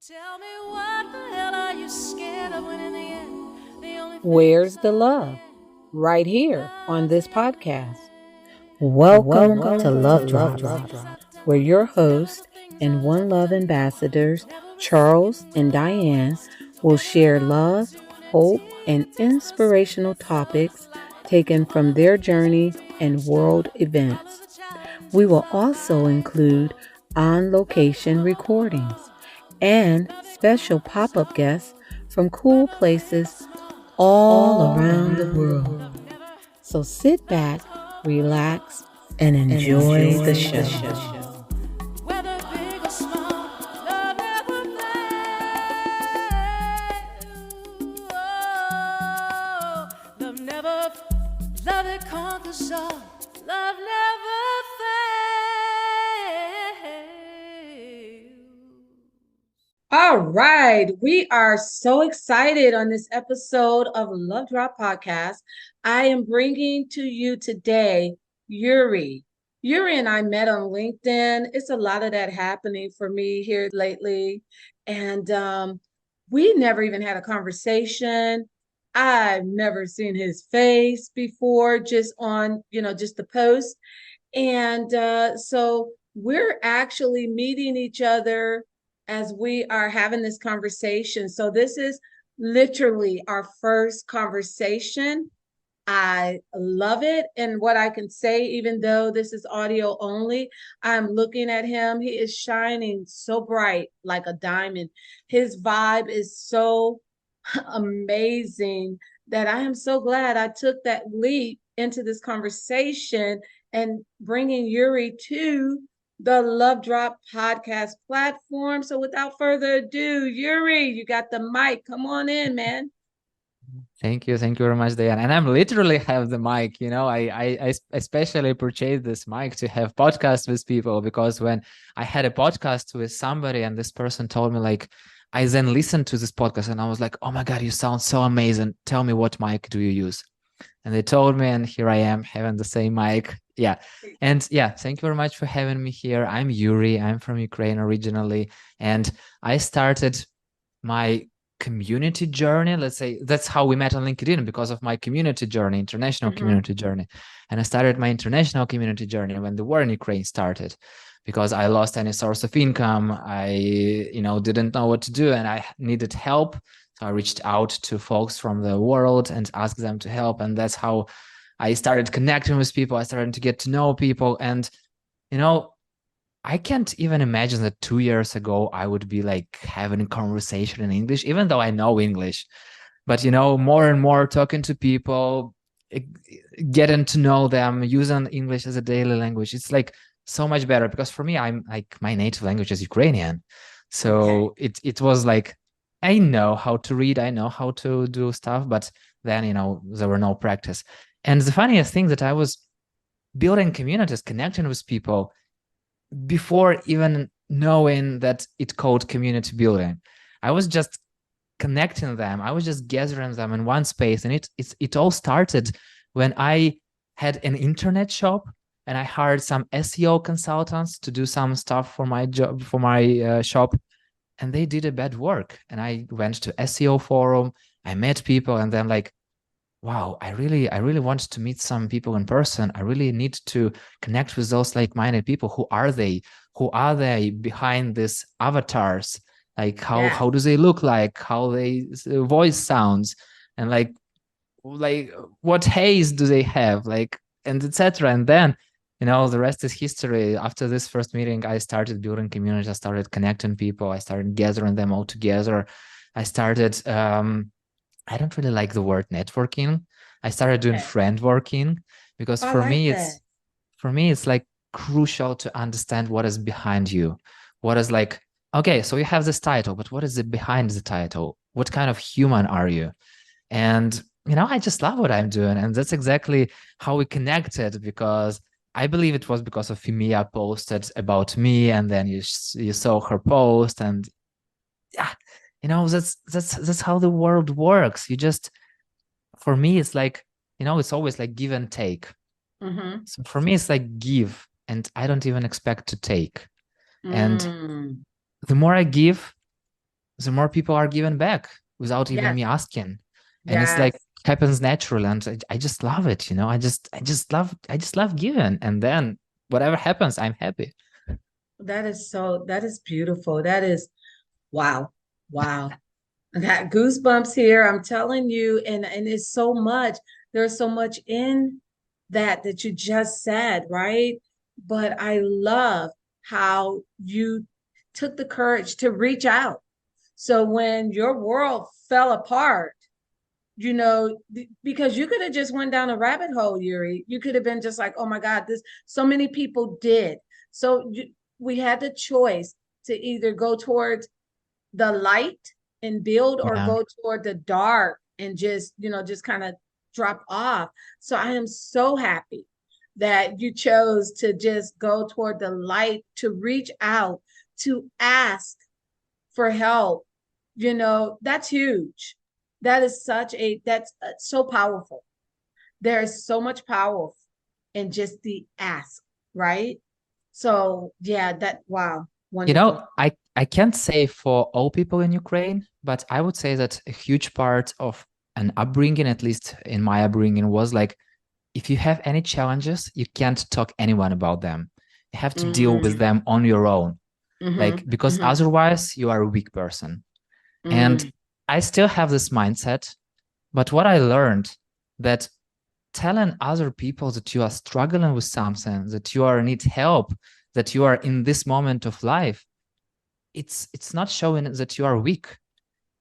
Tell me what the hell are you scared of when in the end the only thing Where's that's the love? saying Right here on love's this in the podcast. way. Welcome to Love Love Drops, drops. where your Tell us hosts the things and that One Love never ambassadors, Charles refuse, and never Diane, waste, will never share love, lose. When hope, and it takes us inspirational to love topics like taken from love their takes us journey to and worship. world Love is events. a challenge. We will Love also like include love. on location recordings and special pop up guests from cool places all around the world. So sit back, relax, and enjoy the show. Whether big or small, love never fails. Oh, love it conquers all. Love never fails. All right, we are so excited on this episode of Love Drop Podcast. I am bringing to you today Yurii. Yurii and I met on LinkedIn. It's a lot of that happening for me here lately. And we never even had a conversation. I've never seen his face before, just on, just the post. And so we're actually meeting each other as we are having this conversation. So this is literally our first conversation. I love it. And what I can say, even though this is audio only, I'm looking at him. He is shining so bright like a diamond. His vibe is so amazing that I am so glad I took that leap into this conversation and bringing Yurii to the Love Drop podcast platform. So without further ado, Yurii, you got the mic. Come on in, man. Thank you. Thank you very much, Diane. And I'm literally have the mic, I especially purchased this mic to have podcasts with people, because when I had a podcast with somebody and this person told me, like, I then listened to this podcast and I was like, oh my God, you sound so amazing. Tell me, what mic do you use? And they told me, and here I am having the same mic. Yeah. And yeah, thank you very much for having me here. I'm Yurii. I'm from Ukraine originally. And I started my community journey. Let's say that's how we met on LinkedIn, because of my community journey, international community journey. And I started my international community journey when the war in Ukraine started, because I lost any source of income. I, didn't know what to do and I needed help. So I reached out to folks from the world and asked them to help. And that's how I started connecting with people. I started to get to know people. And, I can't even imagine that 2 years ago I would be like having a conversation in English, even though I know English. But, more and more talking to people, eh, getting to know them, using English as a daily language, it's like so much better, because for me, I'm like, my native language is Ukrainian. So it was like, I know how to read, I know how to do stuff, but then, there were no practice. And the funniest thing that I was building communities, connecting with people before even knowing that it called community building. I was just connecting them. I was just gathering them in one space. And it all started when I had an internet shop and I hired some SEO consultants to do some stuff for my job, for my shop. And they did a bad work. And I went to SEO forum, I met people, and then like, wow, I really want to meet some people in person. I really need to connect with those like-minded people. Who are they? Who are they behind these avatars? Like how do they look like? How they voice sounds, and like what haze do they have? Like, and etc. And then, the rest is history. After this first meeting, I started building community. I started connecting people. I started gathering them all together. I started I don't really like the word networking. I started doing friend working, because I like that. for me it's like crucial to understand what is behind you. What is like, okay, so you have this title, but what is it behind the title? What kind of human are you? And I just love what I'm doing, and that's exactly how we connected, because I believe it was because of Fimia posted about me, and then you saw her post, and yeah, that's how the world works. You just, for me, it's like, it's always like give and take. Mm-hmm. So for me, it's like give, and I don't even expect to take. And Mm. the more I give, the more people are given back without even Yes. me asking. And it's like Yes. happens naturally. And I just love it, I just love giving. And then whatever happens, I'm happy. That is beautiful. That is wow. Wow. I got goosebumps here. I'm telling you, and it's so much. There's so much in that you just said, right? But I love how you took the courage to reach out. So when your world fell apart, because you could have just went down a rabbit hole, Yurii. You could have been just like, oh my God, this so many people did. So we had the choice to either go towards the light and build or Yeah. go toward the dark and just kind of drop off. So I am so happy that you chose to just go toward the light, to reach out, to ask for help. That's huge. That's so powerful. There is so much power in just the ask, right? So yeah, wow, wonderful. I can't say for all people in Ukraine, but I would say that a huge part of an upbringing, at least in my upbringing, was like, if you have any challenges, you can't talk anyone about them. You have to deal with Mm, them on your own. Like, mm-hmm, because mm-hmm, otherwise you are a weak person. And mm, I still have this mindset, but what I learned that telling other people that you are struggling with something, that you are need help, that you are in this moment of life, it's not showing that you are weak.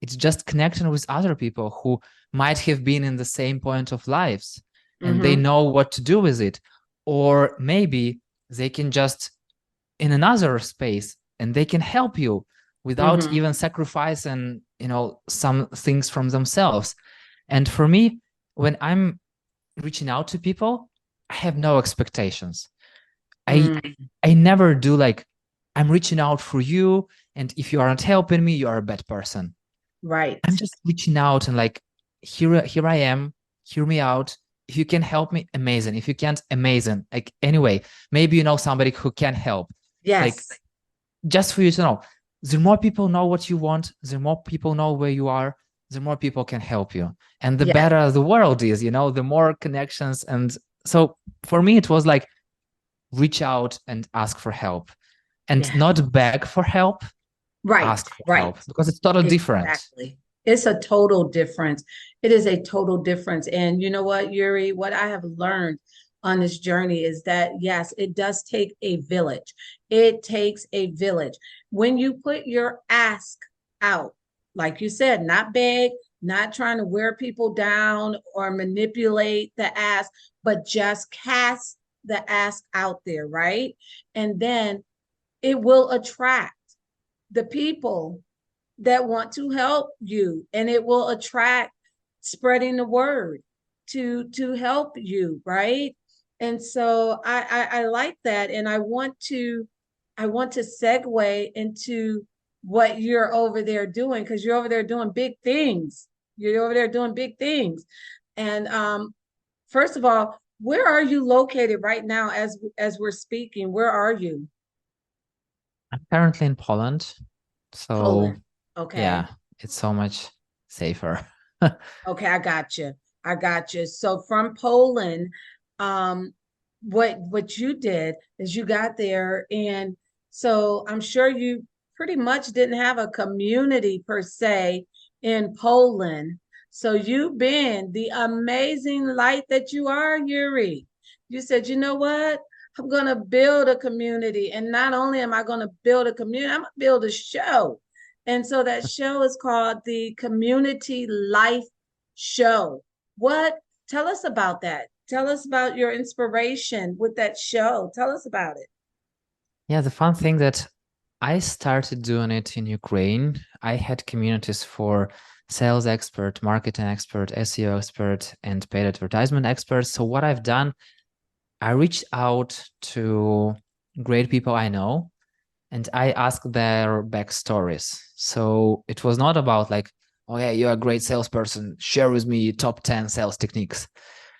It's just connecting with other people who might have been in the same point of lives and they mm-hmm, know what to do with it. Or maybe they can just in another space and they can help you without mm-hmm, even sacrificing, some things from themselves. And for me, when I'm reaching out to people, I have no expectations. I mm, I never do like, I'm reaching out for you, and if you aren't helping me, you are a bad person. right. I'm just reaching out and like, here I am, hear me out. If you can help me, amazing. If you can't, amazing. Like anyway, maybe you know somebody who can help. Like Yes. just for you to know, the more people know what you want, the more people know where you are, the more people can help you. And the Yes. better the world is, the more connections. And so for me, it was like, reach out and ask for help and Yes. not beg for help, Right. ask for Right. help because it's totally different. Exactly. It's a total difference. It is a total difference. And you know what, Yurii, what I have learned on this journey is that, yes, it does take a village. It takes a village. When you put your ask out, like you said, not beg, not trying to wear people down or manipulate the ask, but just cast the ask out there, right? And then it will attract the people that want to help you, and it will attract spreading the word to help you, right? And so I like that, and I want to segue into what you're over there doing, because you're over there doing big things. You're over there doing big things. And first of all, where are you located right now as we're speaking? Where are you? I'm currently in Poland. So Poland. Okay. yeah, it's so much safer. Okay, I got you. I got you. So from Poland, um, what you did is you got there, and so I'm sure you pretty much didn't have a community per se in Poland. So you've been the amazing light that you are, Yurii. You said, you know what? I'm gonna build a community, and not only am I gonna build a community, I'm gonna build a show. And so that show is called the Community Life Show. What? Tell us about that. Tell us about your inspiration with that show. Tell us about it. Yeah, the fun thing that I started doing it in Ukraine. I had communities for sales expert, marketing expert, SEO expert, and paid advertisement experts. So what I've done, I reached out to great people I know and I asked their backstories. So it was not about like, oh yeah, you're a great salesperson, share with me top 10 sales techniques.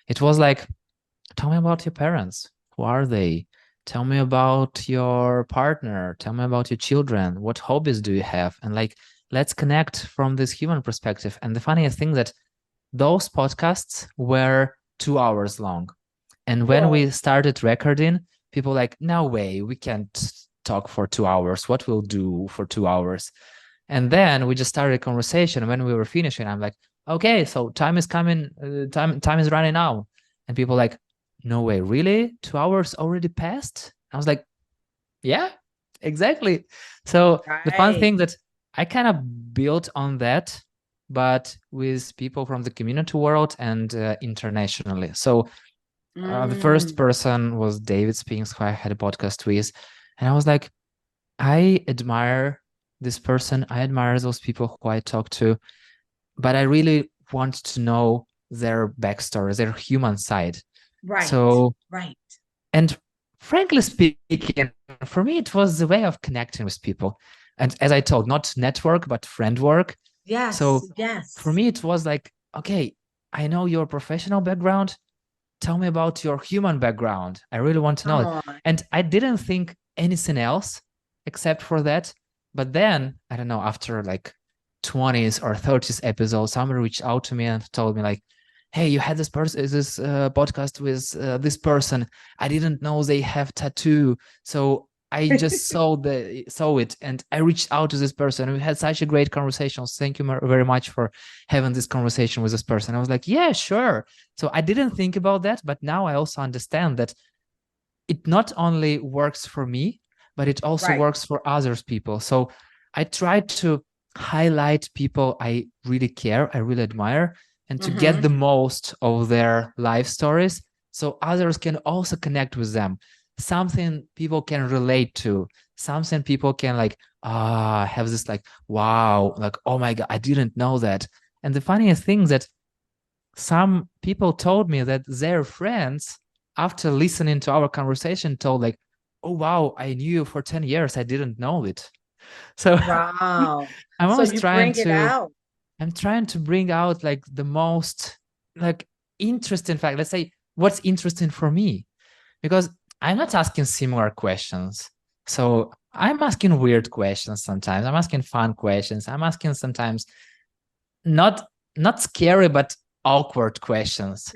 It was like, tell me about your parents. Who are they? Tell me about your partner. Tell me about your children. What hobbies do you have? And like let's connect from this human perspective. And the funniest thing that those podcasts were 2 hours long. And when we Whoa. started recording, people like, no way, we can't talk for 2 hours. What we'll do for 2 hours? And then we just started a conversation. When we were finishing, I'm like, okay, so time is coming, time is running out. And people like, no way, really? 2 hours already passed? I was like, yeah, exactly. So the fun Right. thing that I kind of built on that, but with people from the community world and internationally. So the first Mm. person was David Spinks, who I had a podcast with. And I was like, I admire this person. I admire those people who I talk to, but I really want to know their backstory, their human side. Right. So, Right. and frankly speaking, for me, it was the way of connecting with people. And as I told, not network, but friend work. Yes. So for Yes. me, it was like, okay, I know your professional background. Tell me about your human background. I really want to know Come it. on. And I didn't think anything else except for that. But then, I don't know, after like 20s or 30s episodes, somebody reached out to me and told me like, hey, you had this person, this podcast with this person. I didn't know they have tattoo. So I just saw it and I reached out to this person. We had such a great conversation. Thank you very much for having this conversation with this person. I was like, yeah, sure. So I didn't think about that, but now I also understand that it not only works for me, but it also Right. works for others people. So I try to highlight people I really care, I really admire, and to get Mm-hmm. the most of their life stories so others can also connect with them. Something people can relate to, something people can like, have this like, wow, like, oh my God, I didn't know that. And the funniest thing that some people told me that their friends, after listening to our conversation, told like, oh wow, I knew you for 10 years, I didn't know it. So Wow. i'm So always you trying bring it to out. I'm trying to bring out like the most like interesting fact, let's say what's interesting for me, because I'm not asking similar questions. So I'm asking weird questions sometimes, I'm asking fun questions, I'm asking sometimes not not scary but awkward questions.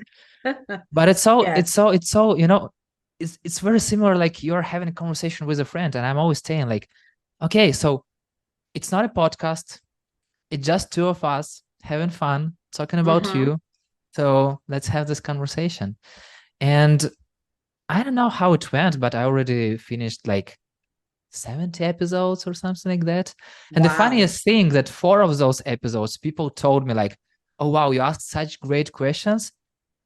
But Yes. it's so, it's very similar, like you're having a conversation with a friend. And I'm always saying like, okay, so it's not a podcast, it's just two of us having fun talking about Mm-hmm. you. So let's have this conversation. And I don't know how it went, but I already finished like 70 episodes or something like that. And the Wow. funniest thing that 4 of those episodes, people told me like, oh wow, you asked such great questions.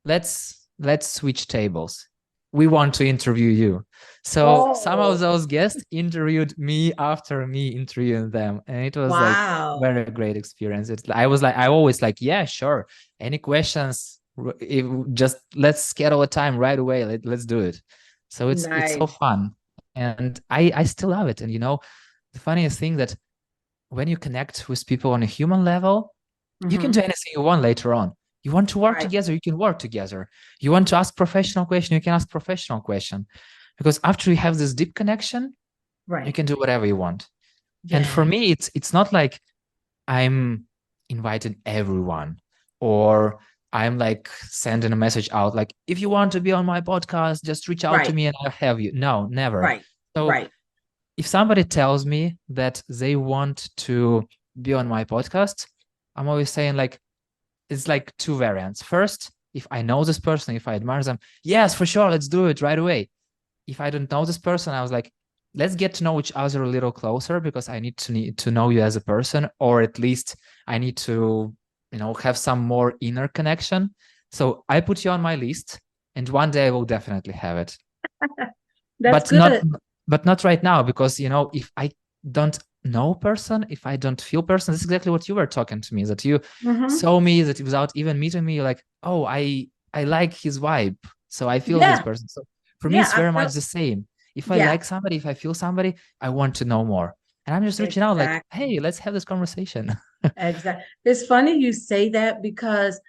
Let's switch tables. We want to interview you. So some of Whoa. those guests interviewed me after me interviewing them, and it was like Wow. very great experience. I always like, yeah, sure. Any questions? Just let's schedule a time right away. Let's do it. So it's so Nice. fun, and I still love it. And the funniest thing that when you connect with people on a human level, you can Mm-hmm. do anything you want later on. You want to work Right. together, you can work together. You want to ask professional question, you can ask professional question. Because after you have this deep connection, you Right. can do whatever you want. And for Yes. me, it's not like I'm inviting everyone, or I'm like sending a message out like, if you want to be on my podcast, just reach out to Right. me and I'll have you. No, never. Right. So Right. if somebody tells me that they want to be on my podcast, I'm always saying like, it's like two variants. First, if I know this person, if I admire them, yes, for sure, let's do it right away. If I don't know this person, I was like, let's get to know each other a little closer, because I need to know you as a person, or at least I need to, have some more inner connection. So I put you on my list, and one day I will definitely have it. That's But not good. but not right now, because if I don't know person, if I don't feel person, this is exactly what you were talking to me, that you Mm-hmm. saw me, that without even meeting me, you're like, oh, I like his vibe, so I feel this Yeah. person. So for me, Yeah. it's I very feel. much the same. If I Yeah. like somebody, if I feel somebody, I want to know more, and I'm just reaching out like, Exactly. hey, let's have this conversation. Exactly. It's funny you say that because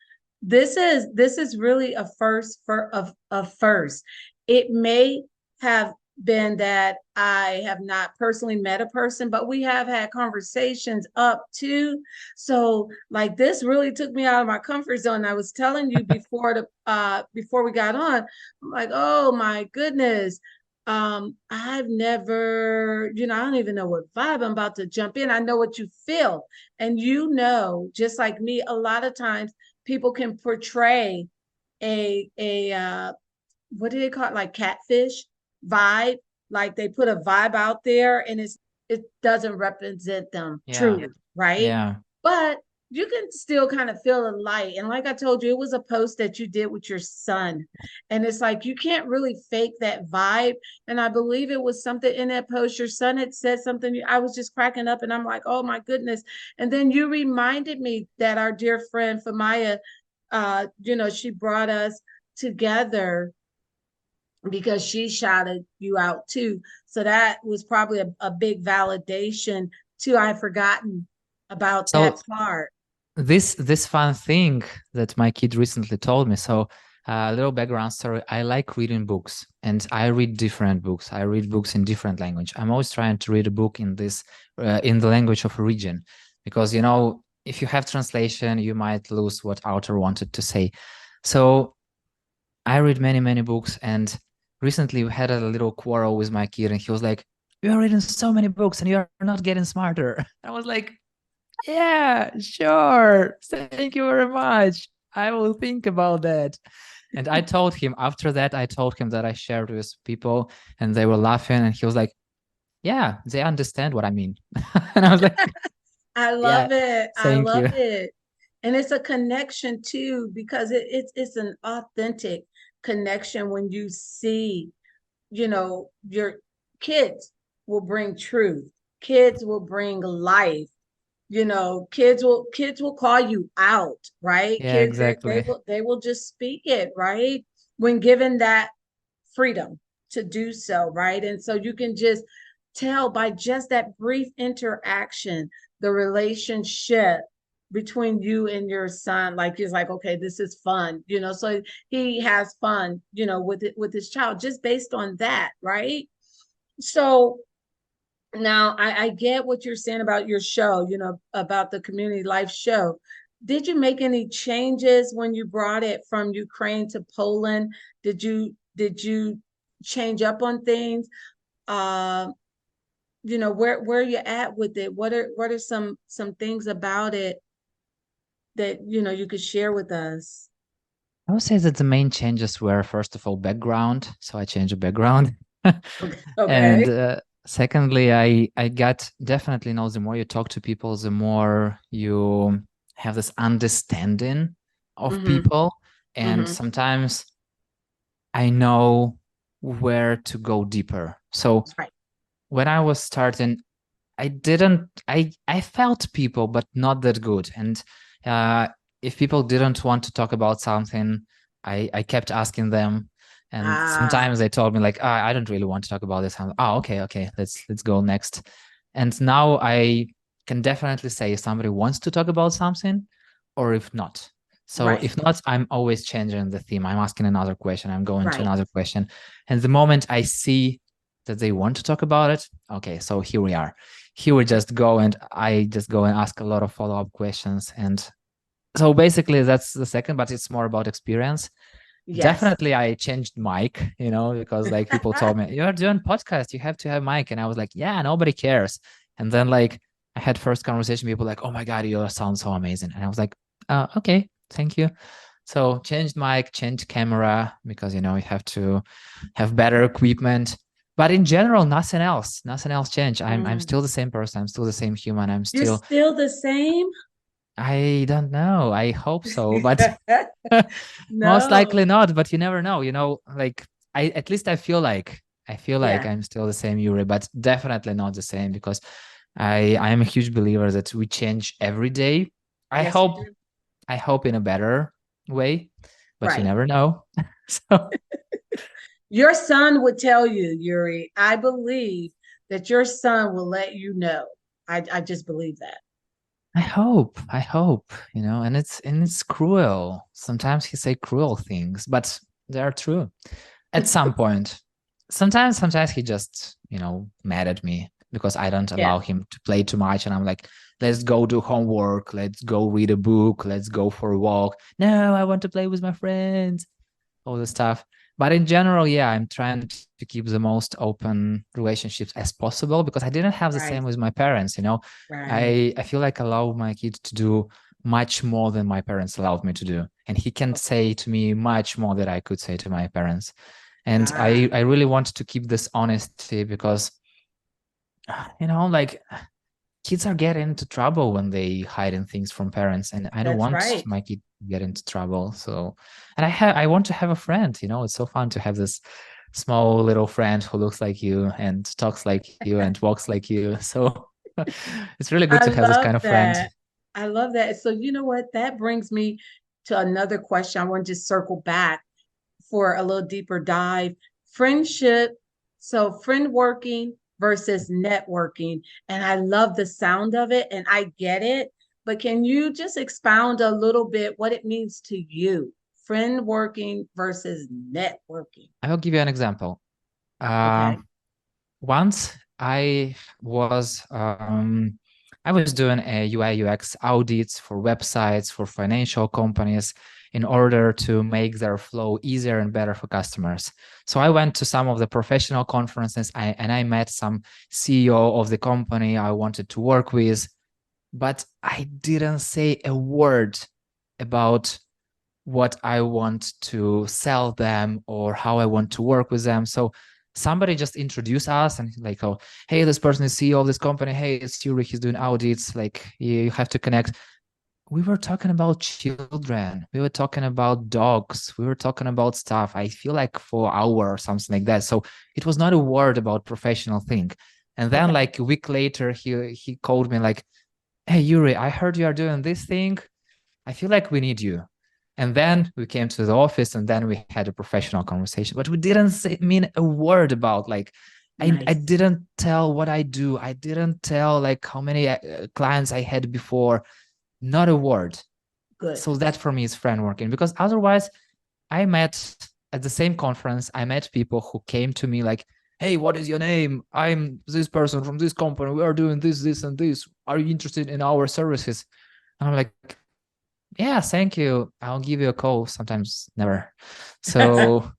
this is really a first for of first. It may have been that I have not personally met a person, but we have had conversations up to. So like this really took me out of my comfort zone. I was telling you before we got on, I'm like, oh my goodness. I've never, I don't even know what vibe I'm about to jump in. I know what you feel. And just like me, a lot of times people can portray a what do they call it, like catfish vibe, like they put a vibe out there and it doesn't represent them Yeah. truly, right? Yeah. But you can still kind of feel a light. And like I told you, it was a post that you did with your son, and it's like you can't really fake that vibe. And I believe it was something in that post your son had said something. I was just cracking up and I'm like, oh my goodness. And then you reminded me that our dear friend Famaya, she brought us together because she shouted you out too. So that was probably a big validation too. I had forgotten about that So part. this fun thing that my kid recently told me. So a little background story. I like reading books, and I read different books. I read books in different language. I'm always trying to read a book in this in the language of a region, because if you have translation, you might lose what author wanted to say. So I read many books, and recently we had a little quarrel with my kid, and he was like, "You're reading so many books, and you're not getting smarter." I was like, "Yeah, sure. Thank you very much. I will think about that." And after that, I told him that I shared with people, and they were laughing, and he was like, "Yeah, they understand what I mean." And I was like, I "Yeah, love it. I thank love you." it. And it's a connection too, because it's an authentic connection when you see, your kids will bring truth. Kids will bring life. Kids will call you out, right? Yeah, Kids, they exactly. will just speak it, right? When given that freedom to do so, right? And so you can just tell by just that brief interaction, the relationship between you and your son, like he's like, okay, this is fun, so he has fun, with his child just based on that, right? So now I get what you're saying about your show, about the community life show. Did you make any changes when you brought it from Ukraine to Poland? Did you change up on things? Uh, where you at with it? What are some things about it that you could share with us? I would say that the main changes were, first of all, background. So I changed the background. And Okay. secondly, I got definitely the more you talk to people, the more you have this understanding of Mm-hmm. people. And Mm-hmm. sometimes I know where to go deeper. So Right. when I was starting, I felt people, but not that good. And uh, if people didn't want to talk about something, I kept asking them. And Ah, sometimes they told me like, I don't really want to talk about this. I'm like, oh, okay, let's go next. And now I can definitely say if somebody wants to talk about something or if not. So right. if not, I'm always changing the theme. I'm asking another question. I'm going to Right. another question. And the moment I see that they want to talk about it, okay, so here we are. He would just go and I just go and ask a lot of follow-up questions. And so basically that's the second, but it's more about experience. Yes. Definitely I changed mic, because like people told me, you're doing podcast, you have to have mic. And I was like, yeah, nobody cares. And then like I had first conversation, people like, oh my God, you sound so amazing. And I was like, okay, thank you. So changed mic, changed camera, because you have to have better equipment. But in general, nothing else changed. I'm Mm. still the same person. I'm still the same human. You're still the same? I don't know. I hope so, but most No. likely not. But you never know. Like at least I feel like Yeah. I'm still the same Yuri, but definitely not the same, because I am a huge believer that we change every day. I Yes, we hope do. I hope in a better way, but you Right. never know. So Your son would tell you, Yuri. I believe that your son will let you know. I just believe that. I hope, and it's cruel. Sometimes he say cruel things, but they are true at some point. sometimes he just, mad at me because I don't Yeah. allow him to play too much. And I'm like, let's go do homework. Let's go read a book. Let's go for a walk. No, I want to play with my friends, all the stuff. But in general, yeah, I'm trying to keep the most open relationships as possible because I didn't have the Right. same with my parents. Right. I feel like I allow my kids to do much more than my parents allowed me to do. And he can say to me much more than I could say to my parents. And Ah, I really want to keep this honesty because, like kids are getting into trouble when they hiding things from parents, and I don't that's want right. my kid to get into trouble. So, and I want to have a friend. It's so fun to have this small little friend who looks like you and talks like you and walks like you. So it's really good I to have this love kind of friend. that. I love that. So you know what? That brings me to another question. I want to just circle back for a little deeper dive. Friendship, so friend working versus networking. And I love the sound of it and I get it. But can you just expound a little bit what it means to you? Friend working versus networking. I will give you an example. Uh, Okay. Once I was doing a UI UX audits for websites for financial companies in order to make their flow easier and better for customers. So I went to some of the professional conferences and I met some CEO of the company I wanted to work with, but I didn't say a word about what I want to sell them or how I want to work with them. So somebody just introduced us and like, oh, hey, this person is CEO of this company. Hey, it's Yurii. He's doing audits. Like, you have to connect. We were talking about children. We were talking about dogs. We were talking about stuff. I feel like for an hour or something like that. So it was not a word about professional thing. And then Okay. like a week later, he called me like, hey, Yurii, I heard you are doing this thing. I feel like we need you. And then we came to the office and then we had a professional conversation, but we didn't mean a word about like, I Nice. didn't tell what I do. I didn't tell like how many clients I had before, not a word. Good. So that for me is friend working because otherwise I met at the same conference, I met people who came to me like, hey, what is your name? I'm this person from this company. We are doing this, this, and this. Are you interested in our services? And I'm like, yeah, thank you. I'll give you a call. Sometimes never. So,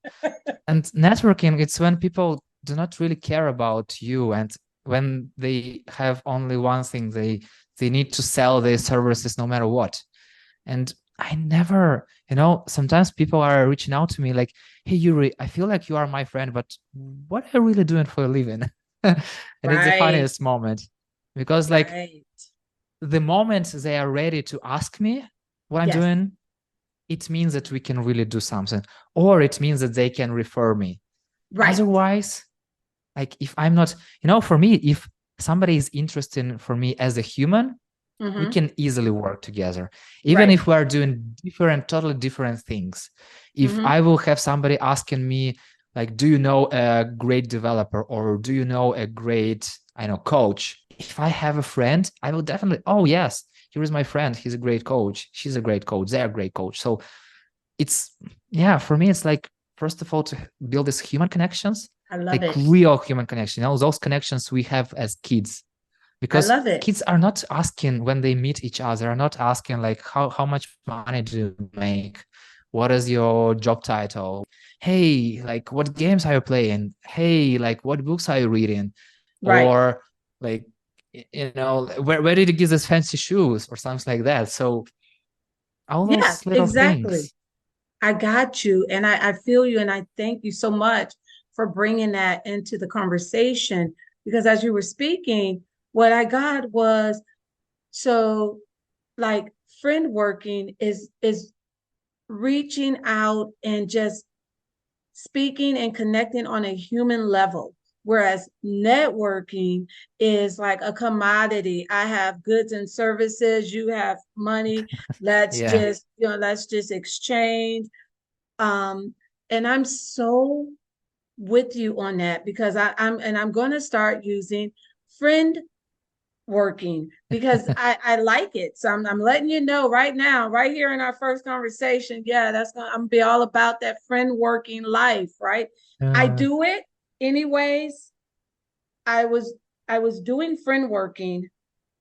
and networking, it's when people do not really care about you, and when they have only one thing, they need to sell their services no matter what. And I never, sometimes people are reaching out to me like, hey, Yurii, I feel like you are my friend, but what are you really doing for a living? And it's the Right. funniest moment because like Right. the moment they are ready to ask me what I'm Yes. doing, it means that we can really do something, or it means that they can refer me. Right. Otherwise, like if I'm not, for me, if somebody is interested for me as a human, we Mm-hmm. can easily work together, even Right. if we are doing totally different things. If Mm-hmm. I will have somebody asking me, like, do you know a great developer or do you know a great, I know, coach? If I have a friend, I will definitely, oh, yes, here is my friend. He's a great coach. She's a great coach. They're a great coach. So it's, yeah, for me, it's like, first of all, to build these human connections, I love like it. real human connection, those connections we have as kids, I because love it. kids are not asking when they meet each other, are not asking like how much money do you make, what is your job title, hey, like what games are you playing, hey, like what books are you reading, Right. or like where did you get these fancy shoes or something like that. So all Yeah, those little exactly. things. I got you. And I feel you. And I thank you so much for bringing that into the conversation. Because as you were speaking, what I got was so like friend working is reaching out and just speaking and connecting on a human level. Whereas networking is like a commodity. I have goods and services, you have money. Yeah. Let's just exchange. Um, and I'm so with you on that because I'm going to start using friend working because I like it. So I'm letting you know right now, right here in our first conversation. Yeah, I'm gonna be all about that friend working life, right? I uh, do it. anyways, I was I was doing friend working,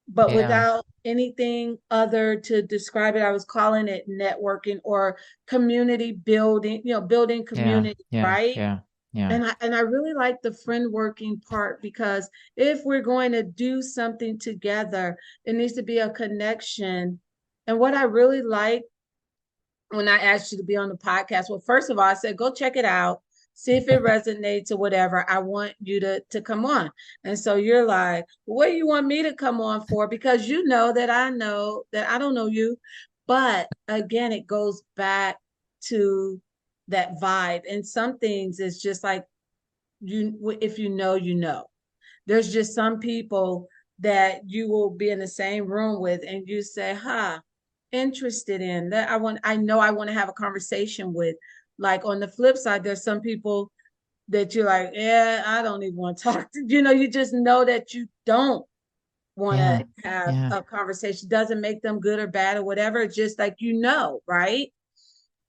but Yeah. without anything other to describe it. I was calling it networking or community building, building Yeah. community, Yeah. right? Yeah. Yeah. And I really like the friend working part because if we're going to do something together, it needs to be a connection. And what I really like when I asked you to be on the podcast, well, first of all, I said, go check it out, see if it resonates or whatever. I want you to come on. And so you're like, what do you want me to come on for? Because you know that I don't know you. But again, it goes back to that vibe. And some things is just like if you know, you know. There's just some people that you will be in the same room with and you say, huh, interested in that. I know I want to have a conversation with. Like on the flip side, there's some people that you're like, yeah, I don't even want to talk to. You just know that you don't want to Yeah. have Yeah. a conversation. Doesn't make them good or bad or whatever. It's just like, right?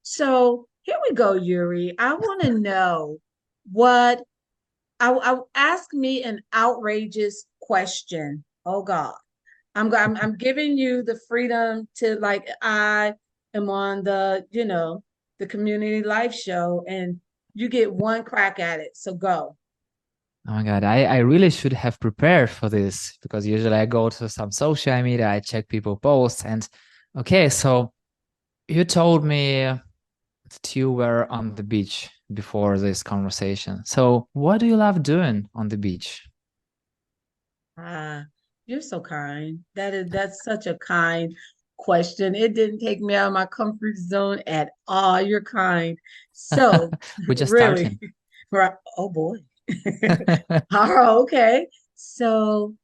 So here we go, Yurii. I want to know what I ask me an outrageous question. Oh God. I'm giving you the freedom to like I am on the community life show and you get one crack at it. So go. Oh my God, I really should have prepared for this because usually I go to some social media, I check people posts, and okay, so you told me that you were on the beach before this conversation. So what do you love doing on the beach? Ah, you're so kind. That's such a kind question. It didn't take me out of my comfort zone at all. You're kind. So We're just really, starting. right. Oh boy. Oh, okay. So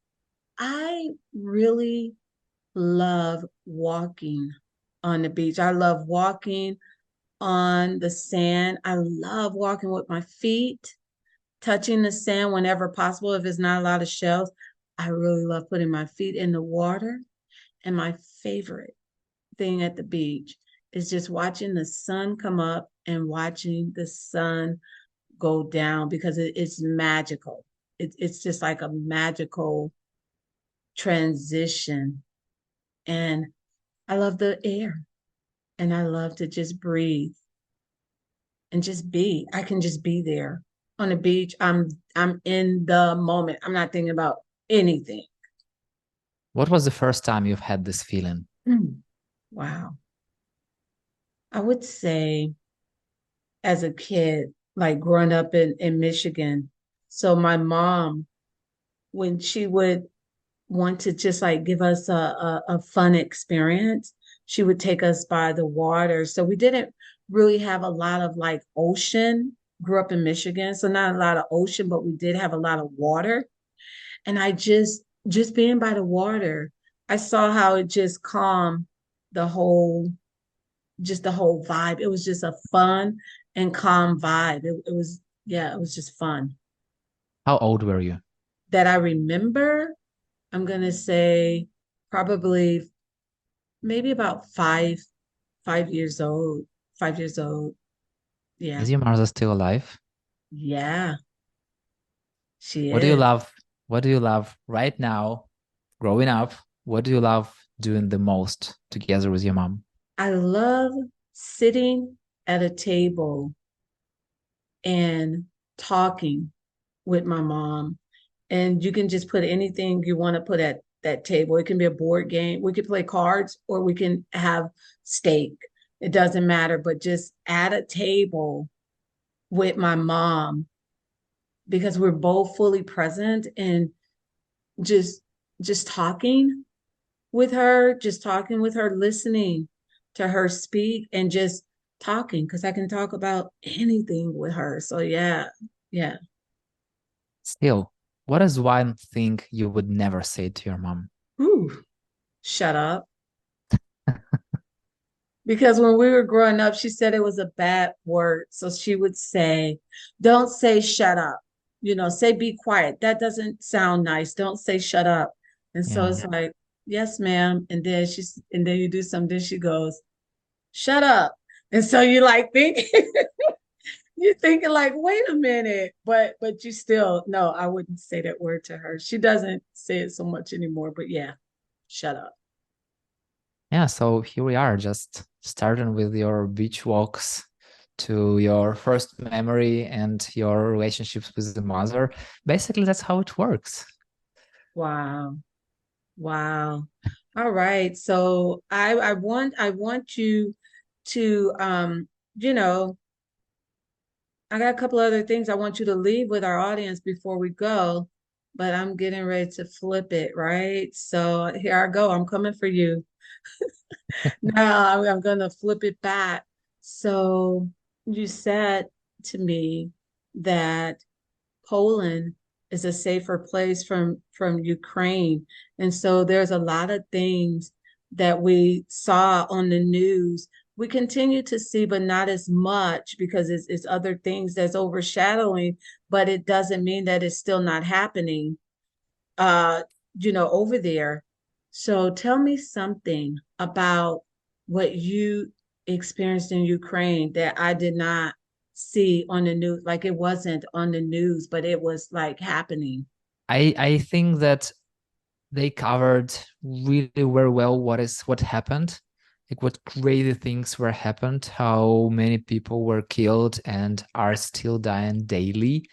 I really love walking on the beach. I love walking on the sand. I love walking with my feet, touching the sand whenever possible. If it's not a lot of shells, I really love putting my feet in the water. And my favorite thing at the beach is just watching the sun come up and watching the sun go down because it's magical. It's just like a magical transition. And I love the air and I love to just breathe and just be. I can just be there on the beach. I'm in the moment. I'm not thinking about anything. What was the first time you've had this feeling? Wow. I would say as a kid, like growing up in Michigan. So my mom, when she would want to just like give us a fun experience, she would take us by the water. So we didn't really have a lot of like ocean. Grew up in Michigan, so not a lot of ocean, but we did have a lot of water. And I just being by the water, I saw how it just calmed the whole just the whole vibe. It was just a fun and calm vibe. It was, yeah, it was just fun. How old were you? That I remember, I'm gonna say probably maybe about 5 years old. 5 years old. Yeah. Is your mother still alive? Yeah, she What do you is. love? What do you love right now, growing up? What do you love doing the most together with your mom? I love sitting at a table and talking with my mom. And you can just put anything you want to put at that table. It can be a board game. We could play cards or we can have steak. It doesn't matter, but just at a table with my mom because we're both fully present and just just talking just talking with her, listening to her speak and just talking because I can talk about anything with her. So yeah, yeah. Still, what is one thing you would never say to your mom? Whew, shut up. Because when we were growing up, she said it was a bad word. So she would say, don't say shut up. Say be quiet. That doesn't sound nice. Don't say shut up. And so Yeah. it's like, yes, ma'am. And then you do something, she goes, shut up. And so you like think You're thinking like, wait a minute, but you still no, I wouldn't say that word to her. She doesn't say it so much anymore, but yeah, shut up. Yeah, so here we are, just starting with your beach walks to your first memory and your relationships with the mother. Basically, that's how it works. Wow. Wow. All right. So I want you to you know, I got a couple other things I want you to leave with our audience before we go, but I'm getting ready to flip it, right? So here I go. I'm coming for you. Now I'm gonna flip it back. So you said to me that Poland is a safer place from Ukraine. And so there's a lot of things that we saw on the news. We continue to see, but not as much because it's other things that's overshadowing, but it doesn't mean that it's still not happening uh, over there. So tell me something about what you experienced in Ukraine that I did not see on the news. Like it wasn't on the news, but it was like happening. I think that they covered really very well what happened, like what crazy things were happened, how many people were killed and are still dying daily.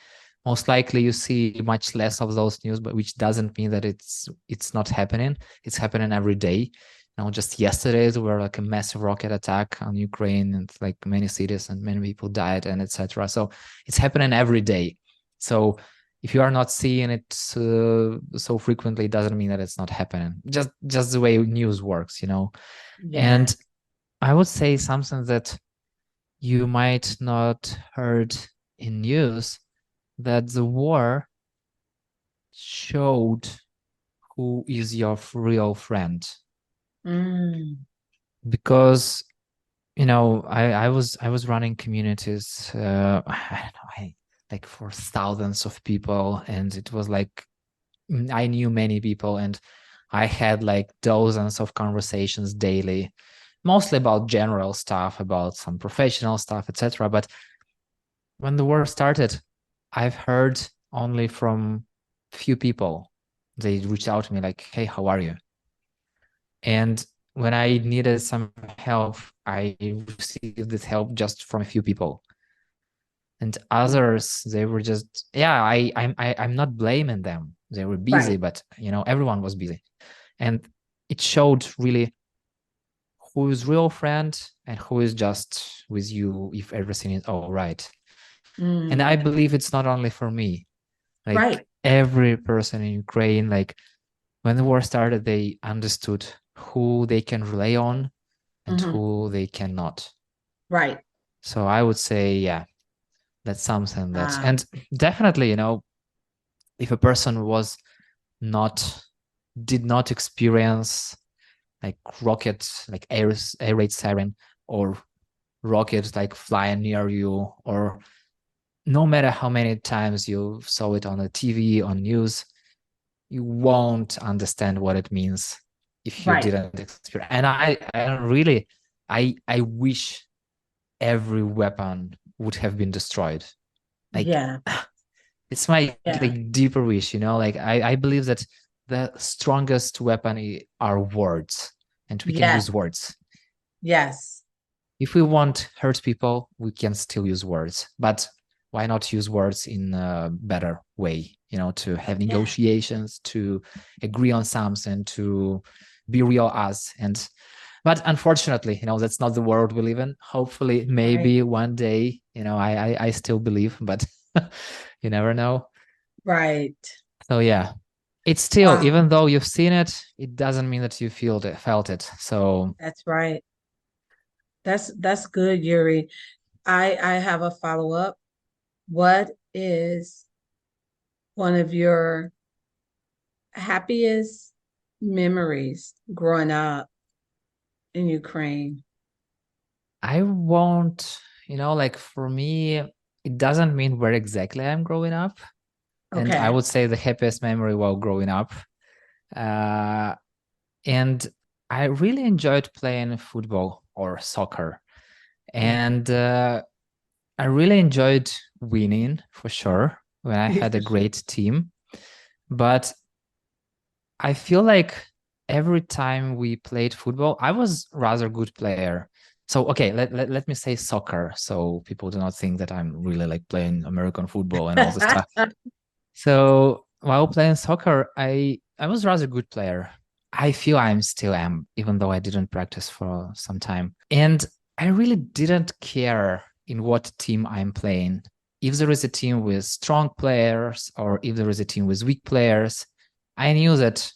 Most likely you see much less of those news, but which doesn't mean that it's not happening. It's happening every day. Just yesterday there were like a massive rocket attack on Ukraine, and like many cities and many people died, and etc. So it's happening every day. So if you are not seeing it so frequently, it doesn't mean that it's not happening. Just the way news works. And Yes. I would say something that you might not heard in news, that the war showed who is your real friend. Mm. Because I was running communities, I don't know, like for thousands of people, and it was like I knew many people, and I had like dozens of conversations daily, mostly about general stuff, about some professional stuff, etc. But when the war started, I've heard only from few people. They reached out to me like, "Hey, how are you?" And when I needed some help, I received this help just from a few people. And others, they were just, yeah, I'm not blaming them. They were busy, Right. but everyone was busy. And it showed really who is real friend and who is just with you if everything is all right. And I Mm. believe it's not only for me. Like Right. every person in Ukraine, like when the war started, they understood who they can rely on and Hmm. who they cannot. Right. So I would say, yeah, that's something that, Ah. and definitely, if a person was not, did not experience like rockets, like air raid siren, or rockets like flying near you, or no matter how many times you saw it on the TV, on news, you won't understand what it means if you Right. didn't experience. And I don't really, I wish every weapon would have been destroyed. Like Yeah. it's my Yeah. like deeper wish, like I believe that the strongest weapon are words, and we can Yes. use words. Yes. If we want hurt people, we can still use words, but why not use words in a better way, to have Yeah. negotiations, to agree on something, to be real us. And but unfortunately, that's not the world we live in. Hopefully, Right. maybe one day, I still believe, but you never know. Right. So yeah, it's still, Wow. even though you've seen it, it doesn't mean that you felt it. So That's right. That's good, Yuri. I have a follow-up. What is one of your happiest memories growing up in Ukraine? I won't, like for me, it doesn't mean where exactly I'm growing up. And I Okay. would say the happiest memory while growing up. Uh, and I really enjoyed playing football or soccer. Yeah. And I really enjoyed winning for sure when I had a great team, but I feel like every time we played football, I was rather good player. So okay, let me say soccer, so people do not think that I'm really like playing American football and all this stuff. So while playing soccer, I was rather good player. I feel I'm still am, even though I didn't practice for some time. And I really didn't care in what team I'm playing. If there is a team with strong players or if there is a team with weak players, I knew that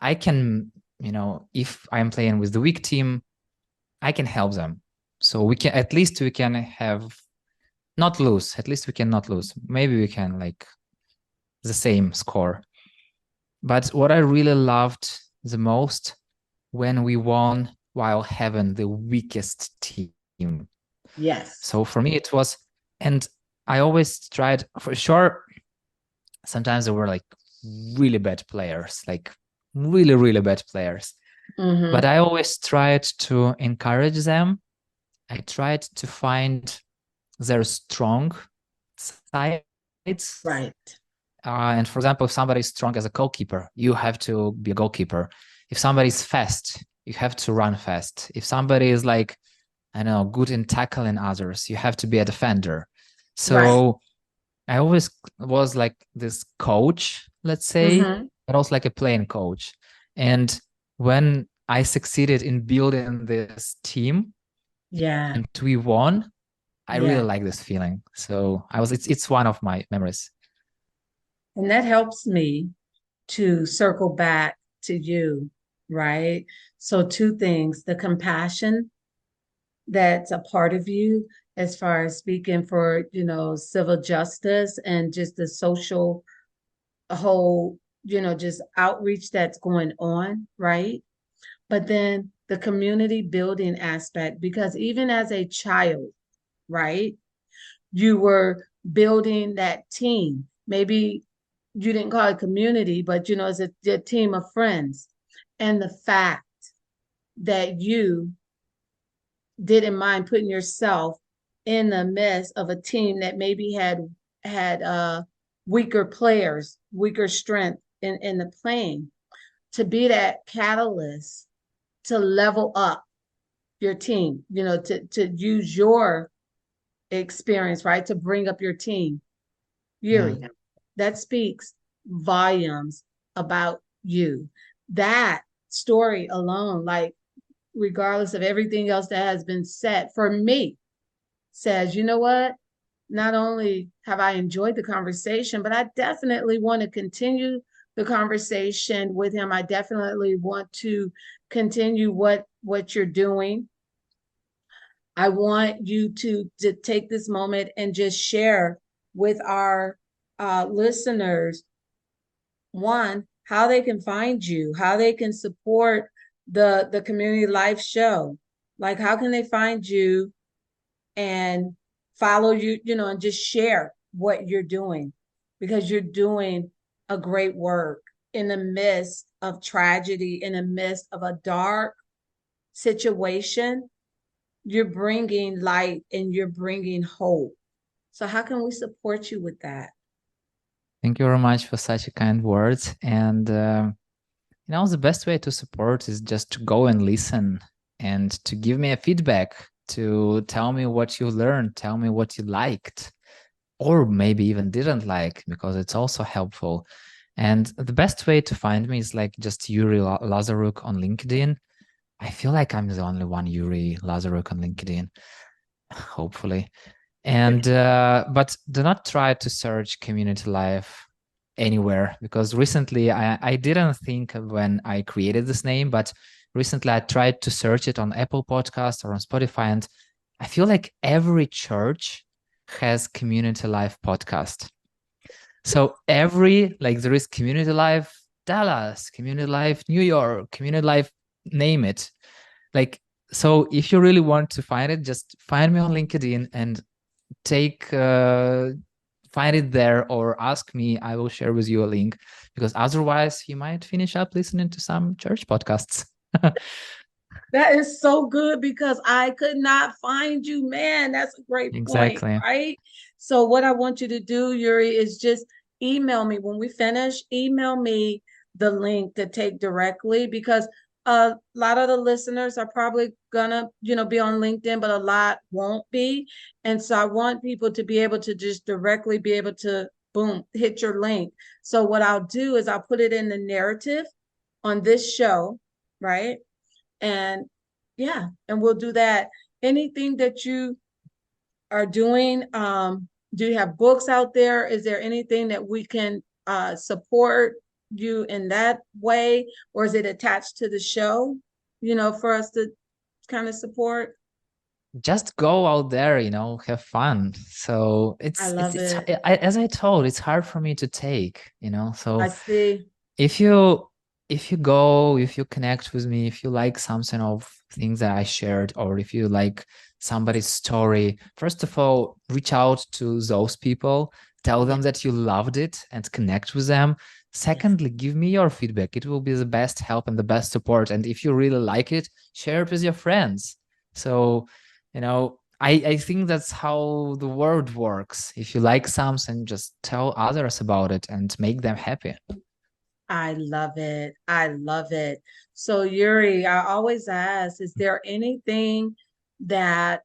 I can, if I'm playing with the weak team, I can help them. So we can have not lose. At least we can not lose. Maybe we can like the same score. But what I really loved the most when we won while having the weakest team. Yes. So for me, it was, and I always tried for sure. Sometimes there were like really bad players, like really, really bad players. Mm-hmm. But I always tried to encourage them. I tried to find their strong sides. Right. And for example, if somebody is strong as a goalkeeper, you have to be a goalkeeper. If somebody is fast, you have to run fast. If somebody is like, I don't know, good in tackling others, you have to be a defender. So I always was like this coach, let's say, Mm-hmm. but also like a playing coach. And when I succeeded in building this team Yeah. and we won, I Yeah. really like this feeling. So it's one of my memories. And that helps me to circle back to you, right? So, two things: the compassion that's a part of you, as far as speaking for, civil justice and just the social whole, just outreach that's going on, right? But then the community building aspect, because even as a child, right, you were building that team. Maybe you didn't call it community, but it's a team of friends. And the fact that you didn't mind putting yourself in the midst of a team that maybe had weaker players, weaker strength in the playing, to be that catalyst to level up your team, to use your experience, right, to bring up your team. Yurii, that speaks volumes about you. That story alone, like, regardless of everything else that has been said, for me, says, you know what? Not only have I enjoyed the conversation, but I definitely want to continue the conversation with him. I definitely want to continue what you're doing. I want you to take this moment and just share with our listeners, one, how they can find you, how they can support the community life show. Like, how can they find you and follow you, and just share what you're doing, because you're doing a great work in the midst of tragedy, in the midst of a dark situation. You're bringing light and you're bringing hope. So how can we support you with that? Thank you very much for such a kind words. And the best way to support is just to go and listen and to give me a feedback, to tell me what you learned, tell me what you liked, or maybe even didn't like, because it's also helpful. And the best way to find me is like just Yurii Lazaruk on LinkedIn. I feel like I'm the only one Yurii Lazaruk on LinkedIn, hopefully. And but do not try to search community life anywhere, because recently I didn't think when I created this name, but recently I tried to search it on Apple Podcasts or on Spotify, and I feel like every church has community life podcast. So there is community life Dallas, community life New York, community life, name it. Like, so if you really want to find it, just find me on LinkedIn and find it there, or ask me. I will share with you a link, because otherwise you might finish up listening to some church podcasts. That is so good because I could not find you. Man, that's a great point, Exactly. right? So what I want you to do, Yurii, is just email me when we finish. Email me the link to take directly because a lot of the listeners are probably gonna, be on LinkedIn, but a lot won't be. And so I want people to be able to just directly be able to boom, hit your link. So what I'll do is I'll put it in the narrative on this show, right? And yeah, and we'll do that. Anything that you are doing, do you have books out there? Is there anything that we can support you in that way? Or is it attached to the show, for us to kind of support? Just go out there, have fun. So I it's love it. as I told, it's hard for me to take, I so see. if you connect with me, if you like something of things that I shared, or if you like somebody's story, first of all, reach out to those people, tell them that you loved it and connect with them. Yes. Secondly, give me your feedback. It will be the best help and the best support. And if you really like it, share it with your friends. So, I think that's how the world works. If you like something, just tell others about it and make them happy. I love it. I love it. So, Yurii, I always ask, is there anything that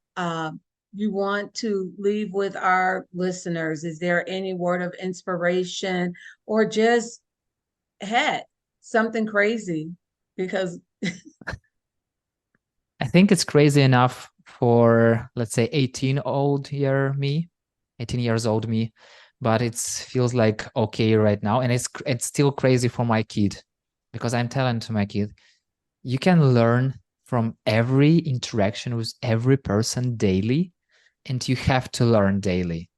you want to leave with our listeners? Is there any word of inspiration or just, heck, something crazy? Because I think it's crazy enough for, let's say, 18 years old me, but it feels like okay right now. And it's still crazy for my kid, because I'm telling to my kid, you can learn from every interaction with every person daily, and you have to learn daily.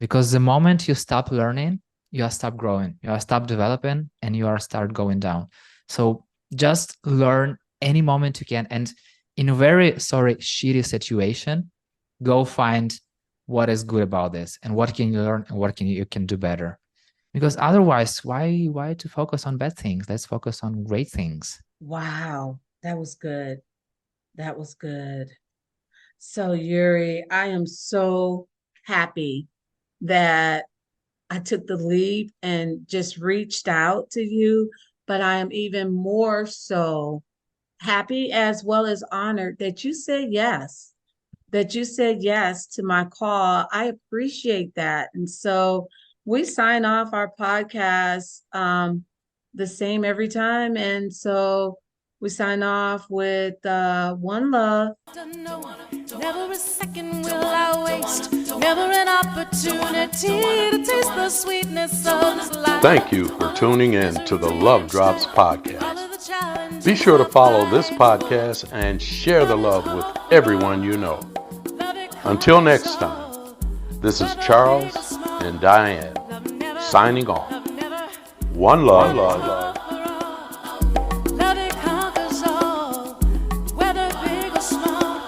Because the moment you stop learning, you are stop growing, you are stop developing, and you are start going down. So just learn any moment you can. And in a very shitty situation, go find what is good about this and what can you learn and what you can do better. Because otherwise, why to focus on bad things? Let's focus on great things. wow, that was good. That was good. So, Yurii, I am so happy that I took the leap and just reached out to you, but I am even more so happy as well as honored that you said yes, to my call. I appreciate that. And so we sign off our podcast the same every time. And so we sign off with one love. Never a second will I waste. Never an opportunity to taste the sweetness of this life. Thank you for tuning in to the Love Drops podcast. Be sure to follow this podcast and share the love with everyone you know. Until next time, this is Charles and Diane signing off. One love. Love it conquers all, whether big or small.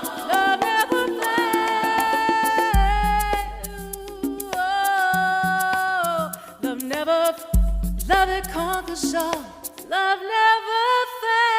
Love never fails. Love it conquers all. Love never fails.